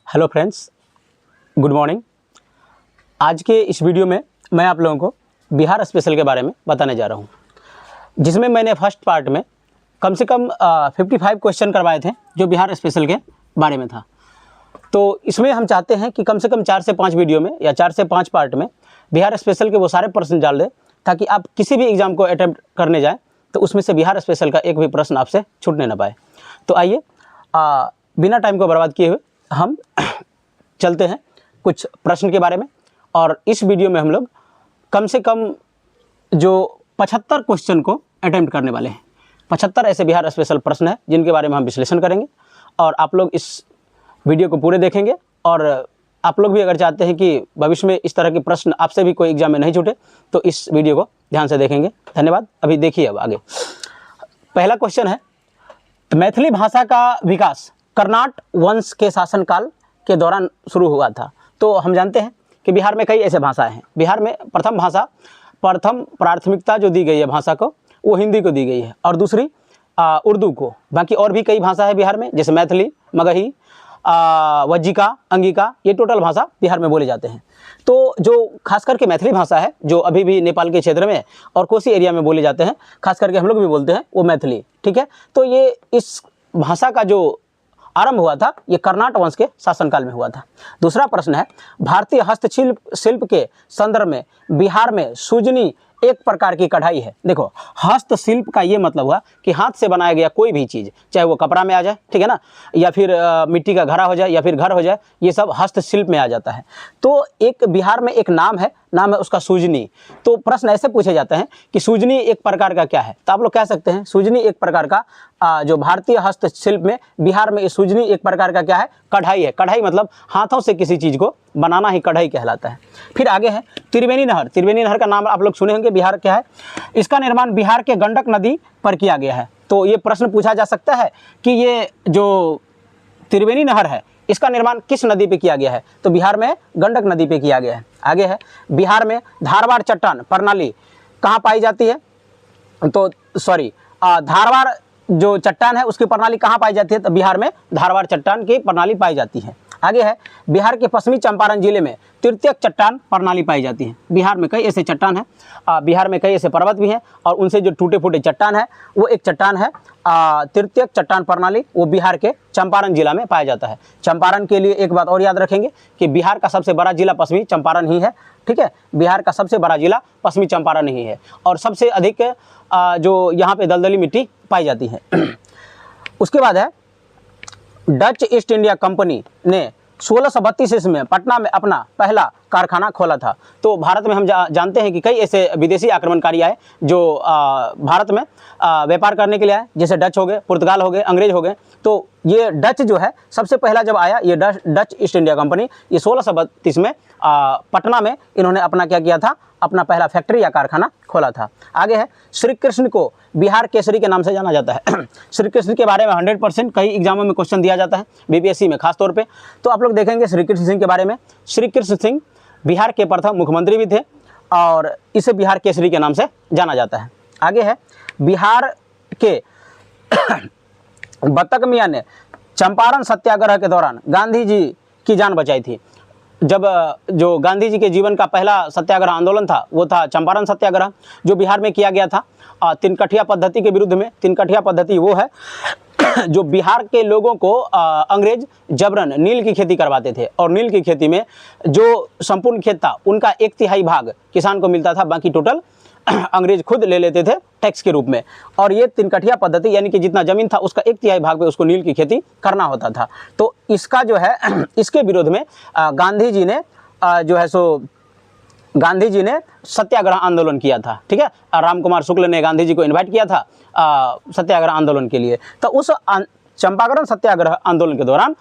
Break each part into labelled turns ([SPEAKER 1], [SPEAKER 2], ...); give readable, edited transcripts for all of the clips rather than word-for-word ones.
[SPEAKER 1] Hello friends, good morning. आज के इस वीडियो में मैं आप लोगों को बिहार स्पेशल के बारे में बताने जा रहा हूं, जिसमें मैंने फर्स्ट पार्ट में कम से कम 55 क्वेश्चन करवाए थे जो बिहार स्पेशल के बारे में था। तो इसमें हम चाहते हैं कि कम से कम 4 से 5 वीडियो में या 4 से 5 पार्ट में बिहार स्पेशल के वो सारे प्रश्न डाल दें, ताकि आप किसी भी एग्ज़ाम को अटैम्प्ट करने जाएँ तो उसमें से बिहार स्पेशल का एक भी प्रश्न आपसे छूटने ना पाए। तो आइए बिना टाइम को बर्बाद किए हुए हम चलते हैं कुछ प्रश्न के बारे में। और इस वीडियो में हम लोग कम से कम जो 75 क्वेश्चन को अटेम्प्ट करने वाले हैं। 75 ऐसे बिहार स्पेशल प्रश्न हैं जिनके बारे में हम विश्लेषण करेंगे, और आप लोग इस वीडियो को पूरे देखेंगे। और आप लोग भी अगर चाहते हैं कि भविष्य में इस तरह के प्रश्न आपसे भी कोई एग्जाम में नहीं छूटे, तो इस वीडियो को ध्यान से देखेंगे। धन्यवाद। अभी देखिए, अब आगे पहला क्वेश्चन है, मैथिली भाषा का विकास कर्नाट वंश के शासनकाल के दौरान शुरू हुआ था। तो हम जानते हैं कि बिहार में कई ऐसे भाषाएं हैं। बिहार में प्रथम प्राथमिकता जो दी गई है भाषा को, वो हिंदी को दी गई है, और दूसरी उर्दू को। बाकी और भी कई भाषा है बिहार में, जैसे मैथिली, मगही, वज्जिका, अंगिका, ये टोटल भाषा बिहार में बोले जाते हैं। तो जो खास करके मैथिली भाषा है, जो अभी भी नेपाल के क्षेत्र में और कोसी एरिया में बोले जाते हैं, खास करके हम लोग भी बोलते हैं, वो मैथिली, ठीक है। तो ये इस भाषा का जो आरंभ हुआ था, ये कर्नाट वंश के शासनकाल में हुआ था। दूसरा प्रश्न है, भारतीय हस्तशिल्प के संदर्भ में बिहार में सुजनी एक प्रकार की कढ़ाई है। देखो, हस्तशिल्प का ये मतलब हुआ कि हाथ से बनाया गया कोई भी चीज़, चाहे वो कपड़ा में आ जाए, ठीक है ना, या फिर मिट्टी का घड़ा हो जाए, या फिर घर हो जाए, ये सब हस्तशिल्प में आ जाता है। तो एक बिहार में एक नाम है उसका सुजनी। तो प्रश्न ऐसे पूछे जाते हैं कि सुजनी एक प्रकार का क्या है। तो आप लोग कह सकते हैं सुजनी एक प्रकार का जो भारतीय हस्तशिल्प में बिहार में सुजनी एक प्रकार का क्या है, कढ़ाई है। कढ़ाई मतलब हाथों से किसी चीज़ को बनाना ही कढ़ाई कहलाता है। फिर आगे है त्रिवेणी नहर। त्रिवेणी नहर का नाम आप लोग सुने होंगे, बिहार क्या है। इसका निर्माण बिहार के गंडक नदी पर किया गया है। तो ये प्रश्न पूछा जा सकता है कि ये जो त्रिवेणी नहर है, इसका निर्माण किस नदी पे किया गया है। तो बिहार में गंडक नदी पे किया गया है। आगे है, बिहार में धारवाड़ चट्टान प्रणाली कहाँ पाई जाती है। तो धारवाड़ जो चट्टान है उसकी प्रणाली कहाँ पाई जाती है। तो बिहार में धारवाड़ चट्टान की प्रणाली पाई जाती है। आगे है, बिहार के पश्चिमी चंपारण जिले में तृतीयक चट्टान प्रणाली पाई जाती है। बिहार में कई ऐसे चट्टान हैं, बिहार में कई ऐसे पर्वत भी हैं, और उनसे जो टूटे फूटे चट्टान है, वो एक चट्टान है तृतीयक चट्टान प्रणाली, वो बिहार के चंपारण जिला में पाया जाता है। चंपारण के लिए एक बात और याद रखेंगे कि बिहार का सबसे बड़ा जिला पश्चिमी चंपारण ही है, ठीक है। बिहार का सबसे बड़ा जिला पश्चिमी चंपारण ही है, और सबसे अधिक जो यहाँ पे दलदली मिट्टी पाई जाती है। उसके बाद है, डच ईस्ट इंडिया कंपनी ने 1632 ईस्वी में पटना में अपना पहला कारखाना खोला था। तो भारत में हम जानते हैं कि कई ऐसे विदेशी आक्रमणकारी आए जो भारत में व्यापार करने के लिए आए, जैसे डच हो गए, पुर्तगाल हो गए, अंग्रेज हो गए। तो ये डच जो है सबसे पहला जब आया, ये डच ईस्ट इंडिया कंपनी, ये 1632 में पटना में इन्होंने अपना क्या किया था, अपना पहला फैक्ट्री या कारखाना खोला था। आगे है, श्री कृष्ण को बिहार केसरी के नाम से जाना जाता है। श्री कृष्ण के बारे में 100% कई एग्जामों में क्वेश्चन दिया जाता है, बीपीएससी में खास तौर पे। तो आप लोग देखेंगे श्री कृष्ण सिंह के बारे में। श्री कृष्ण सिंह बिहार के प्रथम मुख्यमंत्री भी थे, और इसे बिहार केसरी के नाम से जाना जाता है। आगे है, बिहार के बतक मियाँ ने चंपारण सत्याग्रह के दौरान गांधी जी की जान बचाई थी। जब जो गांधी जी के जीवन का पहला सत्याग्रह आंदोलन था, वो था चंपारण सत्याग्रह, जो बिहार में किया गया था तिनकठिया पद्धति के विरुद्ध में। तिनकठिया पद्धति वो है जो बिहार के लोगों को अंग्रेज जबरन नील की खेती करवाते थे, और नील की खेती में जो संपूर्ण खेत था उनका 1/3 भाग किसान को मिलता था, बाकी टोटल अंग्रेज खुद ले लेते थे टैक्स के रूप में। और ये तिनकठिया पद्धति, यानी कि जितना जमीन था उसका 1/3 भाग पे उसको नील की खेती करना होता था। तो इसका जो है इसके विरोध में गांधी जी ने सत्याग्रह आंदोलन किया था, ठीक है। राम कुमार शुक्ल ने गांधी जी को इनवाइट किया था सत्याग्रह आंदोलन के लिए। तो उस चंपारण सत्याग्रह आंदोलन के दौरान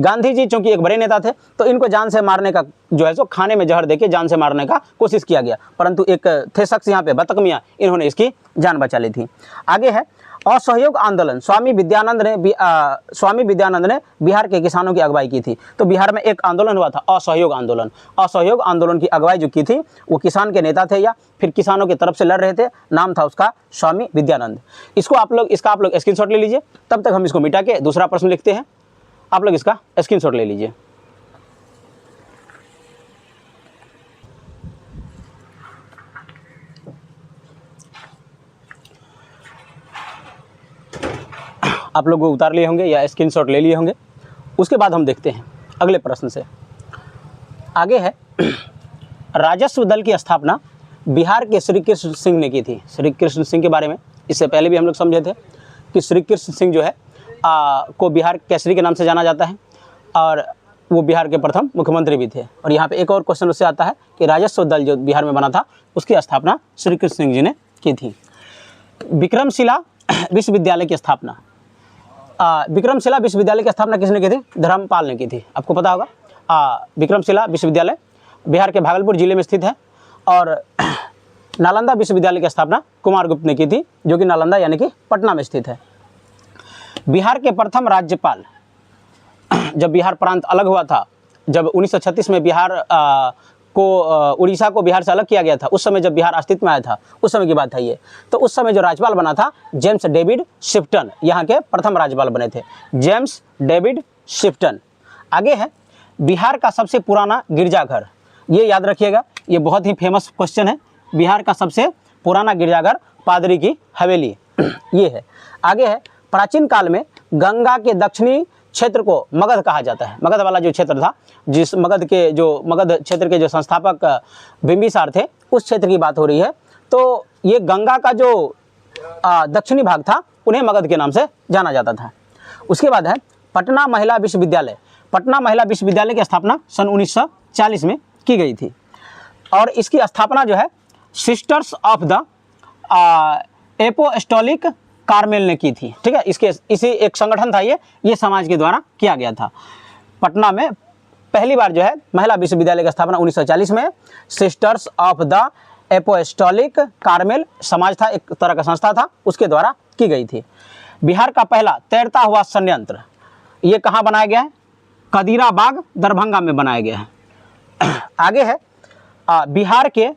[SPEAKER 1] गांधी जी चूंकि एक बड़े नेता थे, तो इनको जान से मारने का जो है सो खाने में जहर देके जान से मारने का कोशिश किया गया, परंतु एक थे शख्स यहाँ पे बतक मियाँ, इन्होंने इसकी जान बचा ली थी। आगे है, असहयोग आंदोलन। स्वामी विद्यानंद ने बिहार के किसानों की अगुवाई की थी। तो बिहार में एक आंदोलन हुआ था, असहयोग आंदोलन। असहयोग आंदोलन की अगुवाई जो की थी वो किसान के नेता थे, या फिर किसानों की तरफ से लड़ रहे थे। नाम था उसका स्वामी विद्यानंद। इसका आप लोग स्क्रीनशॉट ले लीजिए। तब तक हम इसको मिटा के दूसरा प्रश्न लिखते हैं। आप लोग इसका स्क्रीनशॉट ले लीजिए। आप लोग उतार लिए होंगे या स्क्रीनशॉट ले लिए होंगे। उसके बाद हम देखते हैं अगले प्रश्न से। आगे है, राजस्व दल की स्थापना बिहार के श्री कृष्ण सिंह ने की थी। श्री कृष्ण सिंह के बारे में इससे पहले भी हम लोग समझे थे कि श्री कृष्ण सिंह जो है को बिहार केसरी के नाम से जाना जाता है और वो बिहार के प्रथम मुख्यमंत्री भी थे। और यहाँ पे एक और क्वेश्चन उससे आता है कि राजस्व दल जो बिहार में बना था उसकी स्थापना श्री कृष्ण सिंह जी ने की थी। विक्रमशिला विश्वविद्यालय की स्थापना, विक्रमशिला विश्वविद्यालय की स्थापना किसने की थी? धर्मपाल ने की थी। आपको पता होगा विक्रमशिला विश्वविद्यालय बिहार के भागलपुर जिले में स्थित है। और नालंदा विश्वविद्यालय की स्थापना कुमारगुप्त ने की थी, जो कि नालंदा यानी कि पटना में स्थित है। बिहार के प्रथम राज्यपाल, जब बिहार प्रांत अलग हुआ था, जब 1936 में बिहार उड़ीसा को बिहार से अलग किया गया था, उस समय जब बिहार अस्तित्व में आया था, उस समय की बात है ये। तो उस समय जो राज्यपाल बना था जेम्स डेविड शिफ्टन, यहाँ के प्रथम राज्यपाल बने थे जेम्स डेविड शिफ्टन। आगे है, बिहार का सबसे पुराना गिरजाघर, ये याद रखिएगा, ये बहुत ही फेमस क्वेश्चन है। बिहार का सबसे पुराना गिरजाघर पादरी की हवेली ये है। आगे है, प्राचीन काल में गंगा के दक्षिणी क्षेत्र को मगध कहा जाता है। मगध वाला जो क्षेत्र था, जिस मगध क्षेत्र के जो संस्थापक बिंबिसार थे, उस क्षेत्र की बात हो रही है। तो ये गंगा का जो दक्षिणी भाग था उन्हें मगध के नाम से जाना जाता था। उसके बाद है पटना महिला विश्वविद्यालय। पटना महिला विश्वविद्यालय की स्थापना सन 1940 में की गई थी और इसकी स्थापना जो है sisters of the apostolic Carmel ने की थी। ठीक है, इसी एक संगठन था ये समाज के द्वारा किया गया था। पटना में पहली बार जो है महिला विश्वविद्यालय की स्थापना 1940 में sisters of the apostolic Carmel समाज था, एक तरह का संस्था था, उसके द्वारा की गई थी। बिहार का पहला तैरता हुआ संयंत्र ये कहाँ बनाया गया है? कदीराबाग दरभंगा में बनाया गया है। आगे है, बिहार के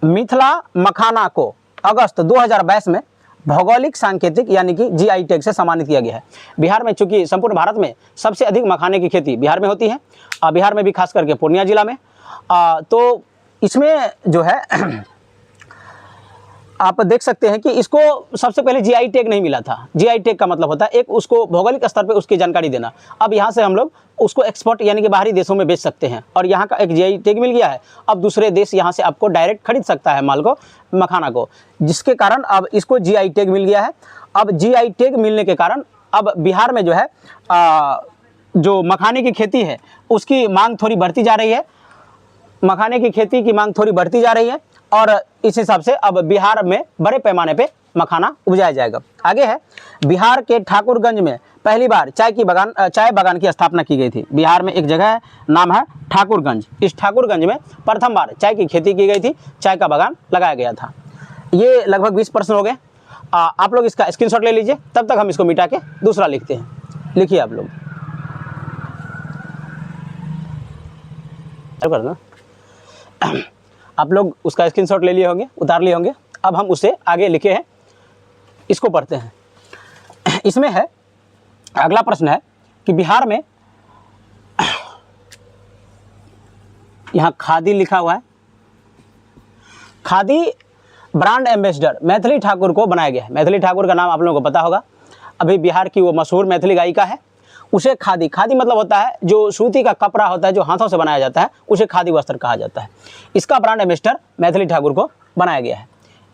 [SPEAKER 1] मिथिला मखाना को अगस्त 2022 में भौगोलिक सांकेतिक यानी कि जीआई टैग से सम्मानित किया गया है। बिहार में चूंकि संपूर्ण भारत में सबसे अधिक मखाने की खेती बिहार में होती है, बिहार में भी खास करके पूर्णिया जिला में, तो इसमें जो है आप देख सकते हैं कि इसको सबसे पहले जीआई टैग नहीं मिला था। जीआई टैग का मतलब होता है एक उसको भौगोलिक स्तर पे उसकी जानकारी देना। अब यहाँ से हम लोग उसको एक्सपोर्ट यानी कि बाहरी देशों में बेच सकते हैं और यहाँ का एक जीआई टैग मिल गया है। अब दूसरे देश यहाँ से आपको डायरेक्ट खरीद सकता है माल को, मखाना को, जिसके कारण अब इसको जीआई टैग मिल गया है। अब जीआई टैग मिलने के कारण अब बिहार में जो है जो मखाने की खेती है उसकी मांग थोड़ी बढ़ती जा रही है। मखाने की खेती की मांग थोड़ी बढ़ती जा रही है और इस हिसाब से अब बिहार में बड़े पैमाने पे मखाना उपजाया जाएगा। आगे है, बिहार के ठाकुरगंज में पहली बार चाय बागान की स्थापना की गई थी। बिहार में एक जगह है, नाम है ठाकुरगंज। इस ठाकुरगंज में प्रथम बार चाय की खेती की गई थी, चाय का बागान लगाया गया था। ये लगभग 20 प्रश्न हो गए। आप लोग इसका स्क्रीनशॉट ले लीजिए, तब तक हम इसको मिटा के दूसरा लिखते हैं। लिखिए आप लोग करना। आप लोग उसका स्क्रीनशॉट ले लिए होंगे, उतार लिए होंगे। अब हम उसे आगे लिखे हैं, इसको पढ़ते हैं। इसमें है, अगला प्रश्न है कि बिहार में, यहाँ खादी लिखा हुआ है, खादी ब्रांड एम्बेसडर मैथिली ठाकुर को बनाया गया है। मैथिली ठाकुर का नाम आप लोगों को पता होगा, अभी बिहार की वो मशहूर मैथिली गायिका है। उसे खादी मतलब होता है जो सूती का कपड़ा होता है जो हाथों से बनाया जाता है, उसे खादी वस्त्र कहा जाता है। इसका ब्रांड एम्बेसडर मैथिली ठाकुर को बनाया गया है।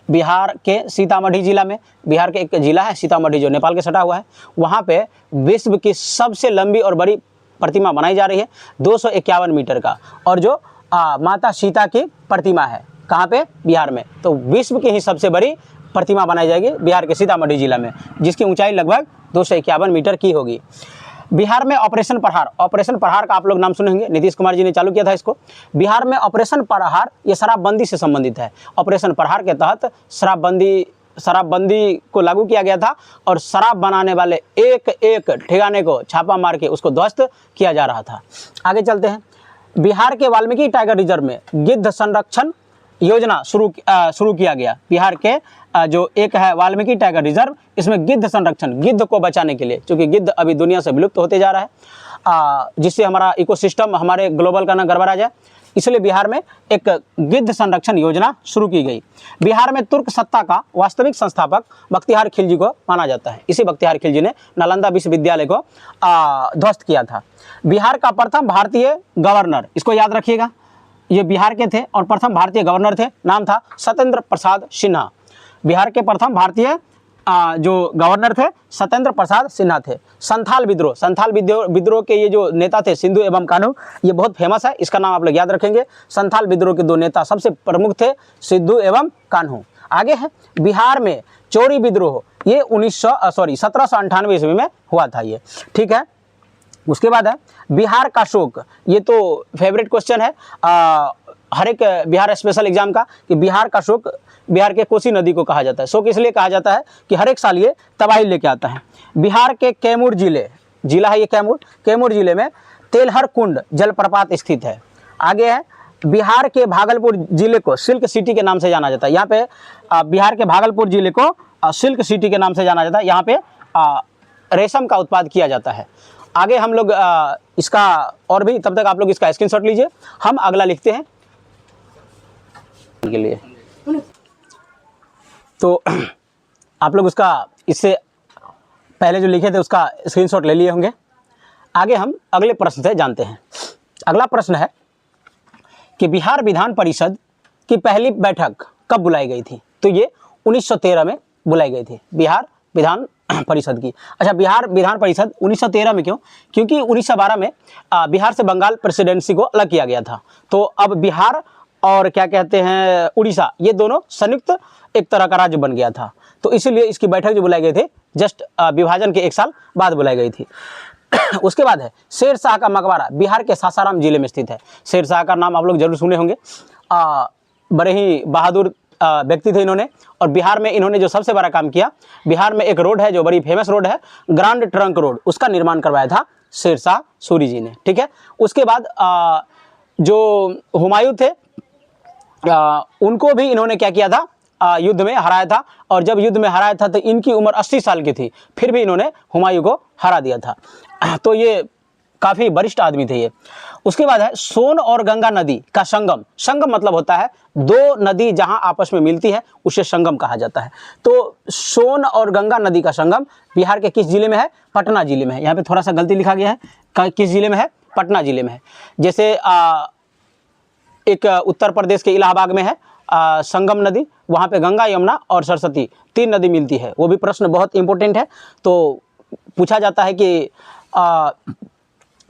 [SPEAKER 1] बिहार के सीतामढ़ी जिला में, बिहार के एक जिला है सीतामढ़ी जो नेपाल के सटा हुआ है, वहाँ पे विश्व की सबसे लंबी और बड़ी प्रतिमा बनाई जा रही है 251 मीटर का, और जो माता सीता की प्रतिमा है कहाँ पे? बिहार में। तो विश्व की ही सबसे बड़ी प्रतिमा बनाई जाएगी बिहार के सीतामढ़ी जिला में, जिसकी ऊंचाई लगभग 251 मीटर की होगी। बिहार में ऑपरेशन प्रहार का आप लोग नाम सुनेंगे, नीतीश कुमार जी ने चालू किया था इसको। बिहार में ऑपरेशन प्रहार ये शराबबंदी से संबंधित है। ऑपरेशन प्रहार के तहत शराबबंदी को लागू किया गया था और शराब बनाने वाले एक एक ठिकाने को छापा मार के उसको ध्वस्त किया जा रहा था। आगे चलते हैं। बिहार के वाल्मीकि टाइगर रिजर्व में गिद्ध संरक्षण योजना शुरू किया गया। बिहार के जो एक है वाल्मीकि टाइगर रिजर्व, इसमें गिद्ध संरक्षण, गिद्ध को बचाने के लिए, क्योंकि गिद्ध अभी दुनिया से विलुप्त होते जा रहा है, जिससे हमारा इकोसिस्टम, हमारे ग्लोबल का ना गड़बड़ा जाए, इसलिए बिहार में एक गिद्ध संरक्षण योजना शुरू की गई। बिहार में तुर्क सत्ता का वास्तविक संस्थापक बख्तियार खिलजी को माना जाता है। इसी बख्तियार खिलजी ने नालंदा विश्वविद्यालय को ध्वस्त किया था। बिहार का प्रथम भारतीय गवर्नर, इसको याद रखिएगा, ये बिहार के थे और प्रथम भारतीय गवर्नर थे, नाम था सत्येंद्र प्रसाद सिन्हा। बिहार के प्रथम भारतीय जो गवर्नर थे सत्येंद्र प्रसाद सिन्हा थे। संथाल विद्रोह के ये जो नेता थे सिंधु एवं कान्हू, ये बहुत फेमस है, इसका नाम आप लोग याद रखेंगे। संथाल विद्रोह के दो नेता सबसे प्रमुख थे, सिंधु एवं कान्हू। आगे है बिहार में चोरी विद्रोह, ये 1798 ईस्वी में हुआ था ये, ठीक है। उसके बाद है बिहार का शोक, ये तो फेवरेट क्वेश्चन है हर एक बिहार स्पेशल एग्जाम का, कि बिहार का शोक बिहार के कोसी नदी को कहा जाता है। शोक इसलिए कहा जाता है कि हर एक साल ये तबाही लेके आता है। बिहार के कैमूर जिला है ये कैमूर जिले में तेलहर कुंड जलप्रपात स्थित है। आगे है बिहार के भागलपुर जिले को सिल्क सिटी के नाम से जाना जाता है। यहाँ पे बिहार के भागलपुर जिले को सिल्क सिटी के नाम से जाना जाता है। यहाँ पे रेशम का उत्पाद किया जाता है। आगे हम लोग इसका और भी, तब तक आप लोग इसका स्क्रीनशॉट लीजिए, हम अगला लिखते हैं के लिए। तो आप लोग उसका इससे पहले जो लिखे थे उसका स्क्रीनशॉट ले लिए होंगे। आगे हम अगले प्रश्न से जानते हैं। अगला प्रश्न है कि बिहार विधान परिषद की पहली बैठक कब बुलाई गई थी? तो ये 1913 में बुलाई गई थी, बिहार विधान परिषद की। अच्छा, बिहार विधान परिषद 1913 में क्यों? क्योंकि 1912 में बिहार से बंगाल प्रेसिडेंसी को अलग किया गया था। तो अब बिहार और क्या कहते हैं उड़ीसा, ये दोनों संयुक्त एक तरह का राज्य बन गया था। तो इसीलिए इसकी बैठक जो बुलाई गई थी जस्ट विभाजन के एक साल बाद बुलाई गई थी। उसके बाद है शेर शाह का मकबरा, बिहार के सासाराम जिले में स्थित है। शेर शाह का नाम आप लोग जरूर सुने होंगे, बड़े ही बहादुर व्यक्ति थे इन्होंने। और बिहार में इन्होंने जो सबसे बड़ा काम किया, बिहार में एक रोड है जो बड़ी फेमस रोड है, ग्रांड ट्रंक रोड, उसका निर्माण करवाया था शेर शाह सूरी जी ने, ठीक है। उसके बाद जो हुमायूं थे उनको भी इन्होंने क्या किया था, युद्ध में हराया था। और जब युद्ध में हराया था तो इनकी उम्र 80 साल की थी, फिर भी इन्होंने हुमायूं को हरा दिया था। तो ये काफ़ी वरिष्ठ आदमी थे ये। उसके बाद है सोन और गंगा नदी का संगम। संगम मतलब होता है दो नदी जहां आपस में मिलती है, उसे संगम कहा जाता है। तो सोन और गंगा नदी का संगम बिहार के किस जिले में है? पटना जिले में है। यहाँ पे थोड़ा सा गलती लिखा गया है, किस जिले में है? पटना जिले में है। जैसे एक उत्तर प्रदेश के इलाहाबाद में है संगम नदी, वहाँ पे गंगा, यमुना और सरस्वती 3 नदी मिलती है। वो भी प्रश्न बहुत इंपॉर्टेंट है, तो पूछा जाता है कि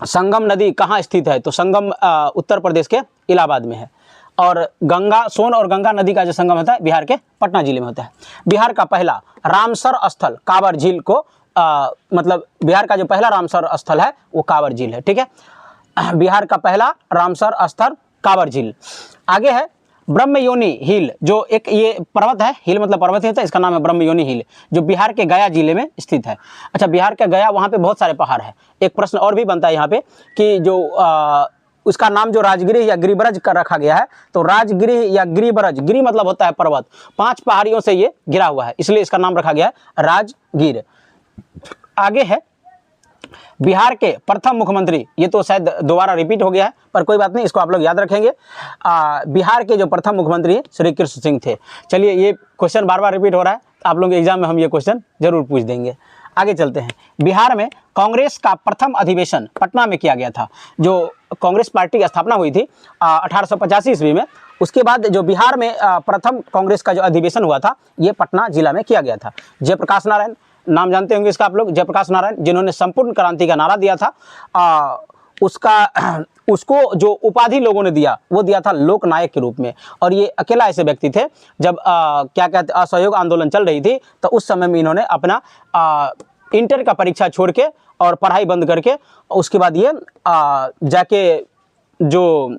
[SPEAKER 1] संगम नदी कहाँ स्थित है? तो संगम उत्तर प्रदेश के इलाहाबाद में है। और गंगा, सोन और गंगा नदी का जो संगम होता है बिहार के पटना जिले में होता है। बिहार का पहला रामसर स्थल कांवर झील को मतलब बिहार का जो पहला रामसर स्थल है वो कांवर झील है, ठीक है। बिहार का पहला रामसर स्थल कांवर झील। आगे है ब्रह्मयोनी हिल, जो एक ये पर्वत है, हिल मतलब पर्वत होता है, इसका नाम है ब्रह्मयोनी हिल, जो बिहार के गया जिले में स्थित है। अच्छा, बिहार का गया, वहाँ पे बहुत सारे पहाड़ है। एक प्रश्न और भी बनता है यहाँ पे कि जो उसका नाम जो राजगिरी या गिरिब्रज कर रखा गया है, तो राजगिरी या गिरिब्रज, गिरी मतलब होता है पर्वत, 5 पहाड़ियों से ये घिरा हुआ है, इसलिए इसका नाम रखा गया है राजगीर। आगे है बिहार के प्रथम मुख्यमंत्री, ये तो शायद दोबारा रिपीट हो गया है पर कोई बात नहीं, इसको आप लोग याद रखेंगे। बिहार के जो प्रथम मुख्यमंत्री श्री कृष्ण सिंह थे। चलिए, ये क्वेश्चन बार बार रिपीट हो रहा है, आप लोग एग्जाम में हम ये क्वेश्चन जरूर पूछ देंगे। आगे चलते हैं। बिहार में कांग्रेस का प्रथम अधिवेशन पटना में किया गया था। जो कांग्रेस पार्टी की स्थापना हुई थी 1885 ईस्वी में, उसके बाद जो बिहार में प्रथम कांग्रेस का जो अधिवेशन हुआ था ये पटना जिला में किया गया था। जयप्रकाश नारायण, नाम जानते होंगे इसका आप लोग, जयप्रकाश नारायण, जिन्होंने संपूर्ण क्रांति का नारा दिया था। उसको जो उपाधि लोगों ने दिया वो दिया था लोकनायक के रूप में। और ये अकेला ऐसे व्यक्ति थे, जब क्या कहते असहयोग आंदोलन चल रही थी तो उस समय में इन्होंने अपना इंटर का परीक्षा छोड़ के और पढ़ाई बंद करके उसके बाद ये जाके जो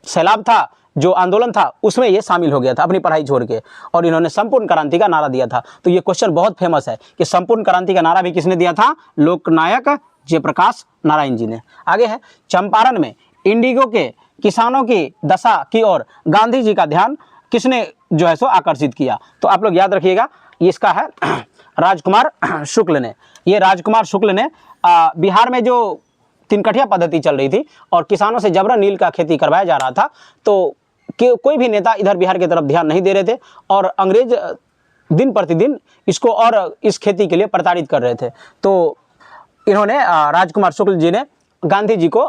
[SPEAKER 1] सैलाब था, जो आंदोलन था, उसमें ये शामिल हो गया था अपनी पढ़ाई छोड़ के, और इन्होंने संपूर्ण क्रांति का नारा दिया था। तो ये क्वेश्चन बहुत फेमस है कि संपूर्ण क्रांति का नारा भी किसने दिया था? लोकनायक जयप्रकाश नारायण जी ने। आगे है चंपारण में इंडिगो के किसानों की दशा की ओर गांधी जी का ध्यान किसने जो है सो आकर्षित किया। तो आप लोग याद रखिएगा, इसका है राजकुमार शुक्ल ने। ये राजकुमार शुक्ल ने बिहार में जो तिनकठिया पद्धति चल रही थी और किसानों से जबरन नील का खेती करवाया जा रहा था, तो कोई भी नेता इधर बिहार की तरफ ध्यान नहीं दे रहे थे और अंग्रेज दिन प्रतिदिन इसको और इस खेती के लिए प्रताड़ित कर रहे थे। तो इन्होंने राजकुमार शुक्ल जी ने गांधी जी को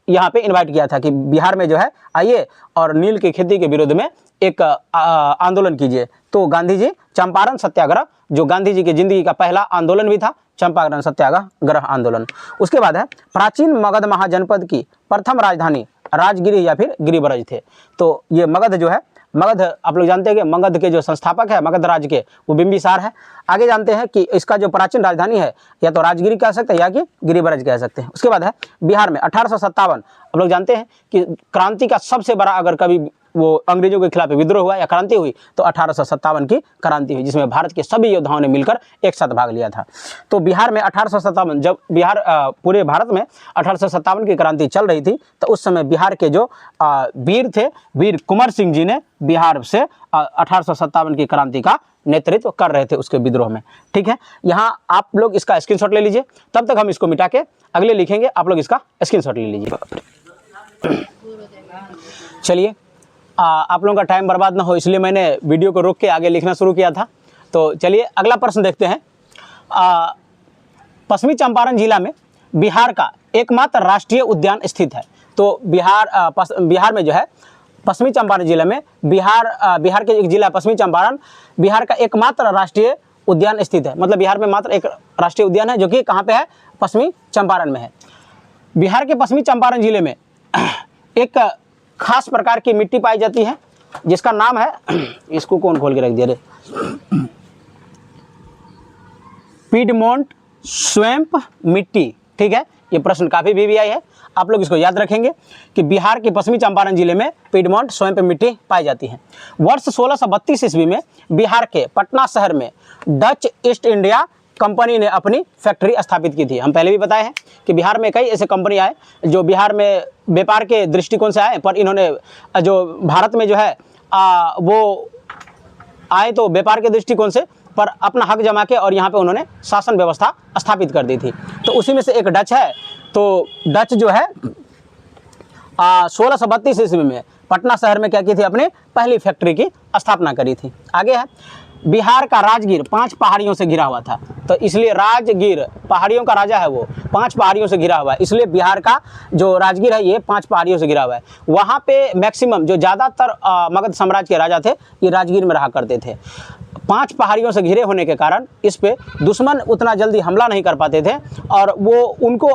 [SPEAKER 1] यहाँ पे इनवाइट किया था कि बिहार में जो है आइए और नील की खेती के विरोध में एक आंदोलन कीजिए। तो गांधी जी चंपारण सत्याग्रह, जो गांधी जी की जिंदगी का पहला आंदोलन भी था, चंपारण सत्याग्रह आंदोलन। उसके बाद है प्राचीन मगध महाजनपद की प्रथम राजधानी राजगिरी या फिर गिरिब्रज थे। तो ये मगध जो है, मगध आप लोग जानते हैं कि मगध के जो संस्थापक है मगध राज्य के, वो बिंबिसार है। आगे जानते हैं कि इसका जो प्राचीन राजधानी है या तो राजगिरी कह सकते हैं या कि गिरिब्रज कह सकते हैं। उसके बाद है बिहार में 1857, आप लोग जानते हैं कि क्रांति का सबसे बड़ा अगर कभी वो अंग्रेजों के खिलाफ विद्रोह हुआ या क्रांति हुई तो 1857 की क्रांति हुई, जिसमें भारत के सभी योद्धाओं ने मिलकर एक साथ भाग लिया था। तो बिहार में 1857, जब बिहार पूरे भारत में 1857 की क्रांति चल रही थी, तो उस समय बिहार के जो वीर थे, वीर कुंवर सिंह जी ने बिहार से 1857 की क्रांति का नेतृत्व कर रहे थे उसके विद्रोह में। ठीक है, यहाँ आप लोग इसका स्क्रीनशॉट ले लीजिए, तब तक हम इसको मिटा के अगले लिखेंगे, आप लोग इसका स्क्रीनशॉट ले लीजिए। चलिए, आप लोगों का टाइम बर्बाद ना हो इसलिए मैंने वीडियो को रोक के आगे लिखना शुरू किया था। तो चलिए अगला प्रश्न देखते हैं। पश्चिमी चंपारण जिला में बिहार का एकमात्र राष्ट्रीय उद्यान स्थित है। तो बिहार में जो है पश्चिमी चंपारण जिले में बिहार के एक जिला पश्चिमी चंपारण, बिहार का एकमात्र राष्ट्रीय उद्यान स्थित है। मतलब बिहार में मात्र एक राष्ट्रीय उद्यान है जो कि कहाँ पे है, पश्चिमी चंपारण में है। बिहार के पश्चिमी चंपारण जिले में एक खास प्रकार की मिट्टी पाई जाती है जिसका नाम है, इसको कौन खोल के रख दिया रे, पीडमोंट स्वैम्प मिट्टी। ठीक है, ये प्रश्न काफ़ी VVI है, आप लोग इसको याद रखेंगे कि बिहार के पश्चिमी चंपारण जिले में पीडमोंट स्वैम्प मिट्टी पाई जाती है। वर्ष 1632 ईस्वी में बिहार के पटना शहर में डच ईस्ट इंडिया कंपनी ने अपनी फैक्ट्री स्थापित की थी। हम पहले भी बताए हैं कि बिहार में कई ऐसे कंपनी आए जो बिहार में व्यापार के दृष्टिकोण से आए, पर इन्होंने जो भारत में जो है वो आए तो व्यापार के दृष्टिकोण से, पर अपना हक जमा के और यहाँ पे उन्होंने शासन व्यवस्था स्थापित कर दी थी। तो उसी में से एक डच है। तो डच जो है 1632 ईस्वी में पटना शहर में क्या की थी, अपनी पहली फैक्ट्री की स्थापना करी थी। आगे है बिहार का राजगीर 5 पहाड़ियों से घिरा हुआ था। तो इसलिए राजगीर पहाड़ियों का राजा है, वो 5 पहाड़ियों से घिरा हुआ है, इसलिए बिहार का जो राजगीर है ये 5 पहाड़ियों से घिरा हुआ है। वहाँ पे मैक्सिमम जो ज़्यादातर मगध साम्राज्य के राजा थे ये राजगीर में रहा करते थे। 5 पहाड़ियों से घिरे होने के कारण इस पे दुश्मन उतना जल्दी हमला नहीं कर पाते थे और वो उनको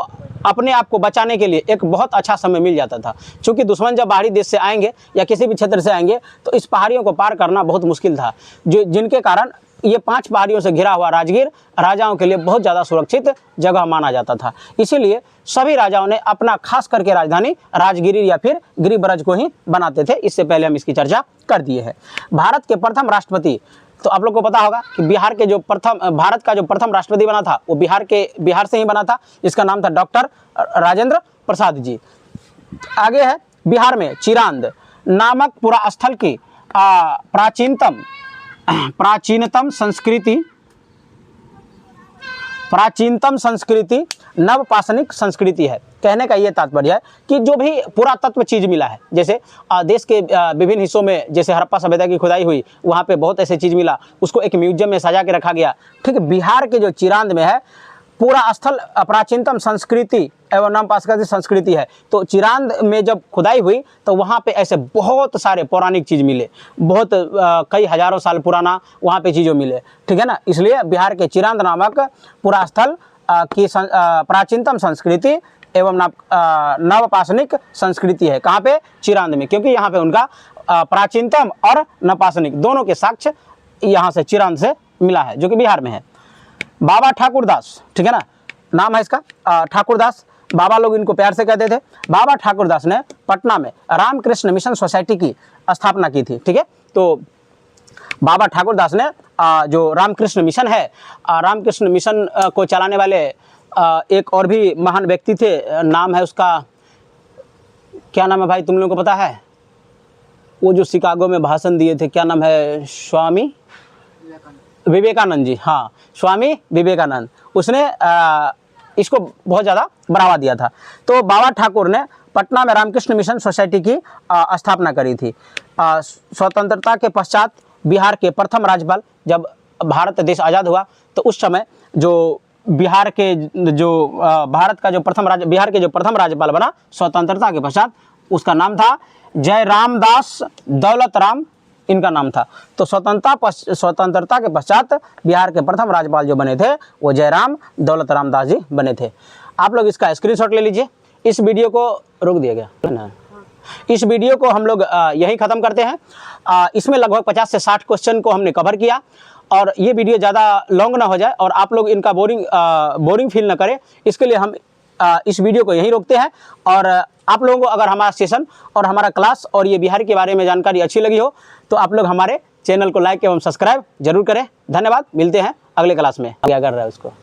[SPEAKER 1] अपने आप को बचाने के लिए एक बहुत अच्छा समय मिल जाता था। क्योंकि दुश्मन जब बाहरी देश से आएंगे या किसी भी क्षेत्र से आएंगे तो इस पहाड़ियों को पार करना बहुत मुश्किल था, जिनके कारण ये 5 पहाड़ियों से घिरा हुआ राजगीर राजाओं के लिए बहुत ज़्यादा सुरक्षित जगह माना जाता था। इसीलिए सभी राजाओं ने अपना खास करके राजधानी राजगिरी या फिर गिरिब्रज को ही बनाते थे। इससे पहले हम इसकी चर्चा कर दिए हैं। भारत के प्रथम राष्ट्रपति, तो आप लोग को पता होगा कि भारत का जो प्रथम राष्ट्रपति बना था वो बिहार से ही बना था। इसका नाम था डॉक्टर राजेंद्र प्रसाद जी। आगे है बिहार में चिरांद नामक पुरा स्थल की प्राचीनतम संस्कृति नवपाषाणिक संस्कृति है। कहने का ये तात्पर्य है कि जो भी पुरातत्व चीज़ मिला है, जैसे देश के विभिन्न हिस्सों में जैसे हड़प्पा सभ्यता की खुदाई हुई, वहाँ पे बहुत ऐसे चीज़ मिला, उसको एक म्यूजियम में सजा के रखा गया। ठीक है, बिहार के जो चिरांद में है पूरा स्थल प्राचीनतम संस्कृति एवं नवपाषाणिक संस्कृति है। तो चिरांद में जब खुदाई हुई तो वहाँ पे ऐसे बहुत सारे पौराणिक चीज़ मिले, बहुत कई हजारों साल पुराना वहाँ पे चीज़ों मिले। ठीक है ना, इसलिए बिहार के चिरांद नामक पूरा स्थल की प्राचीनतम संस्कृति एवं नवपाषाणिक संस्कृति है। कहाँ पे? चिरांद में, क्योंकि यहाँ पे उनका प्राचीनतम और नवपाषाणिक दोनों के साक्ष्य यहाँ से चिरांद से मिला है, जो कि बिहार में है। बाबा ठाकुरदास, ठीक है ना, नाम है इसका ठाकुरदास, बाबा लोग इनको प्यार से कहते थे। बाबा ठाकुरदास ने पटना में रामकृष्ण मिशन सोसाइटी की स्थापना की थी। ठीक है, तो बाबा ठाकुरदास ने जो रामकृष्ण मिशन है, रामकृष्ण मिशन को चलाने वाले एक और भी महान व्यक्ति थे, नाम है उसका, क्या नाम है भाई, तुम लोगों को पता है? वो जो शिकागो में भाषण दिए थे, क्या नाम है, स्वामी विवेकानंद जी, हाँ स्वामी विवेकानंद, उसने इसको बहुत ज़्यादा बढ़ावा दिया था। तो बाबा ठाकुर ने पटना में रामकृष्ण मिशन सोसाइटी की स्थापना करी थी। स्वतंत्रता के पश्चात बिहार के प्रथम राज्यपाल, जब भारत देश आज़ाद हुआ तो उस समय जो बिहार के जो भारत का जो प्रथम राज्य बिहार के जो प्रथम राज्यपाल बना स्वतंत्रता के पश्चात, उसका नाम था जयराम दास दौलत राम, इनका नाम था। तो स्वतंत्रता के पश्चात बिहार के प्रथम राज्यपाल जो बने थे वो जयराम दौलत राम दास जी बने थे। आप लोग इसका स्क्रीनशॉट ले लीजिए। इस वीडियो को रोक दिया गया है ना, इस वीडियो को हम लोग यहीं ख़त्म करते हैं। इसमें लगभग 50 से 60 क्वेश्चन को हमने कवर किया, और ये वीडियो ज़्यादा लॉन्ग ना हो जाए और आप लोग इनका बोरिंग फील ना करें, इसके लिए हम इस वीडियो को यहीं रोकते हैं। और आप लोगों को अगर हमारा सेशन और हमारा क्लास और ये बिहार के बारे में जानकारी अच्छी लगी हो तो आप लोग हमारे चैनल को लाइक एवं सब्सक्राइब जरूर करें। धन्यवाद, मिलते हैं अगले क्लास में। क्या कर रहा है उसको।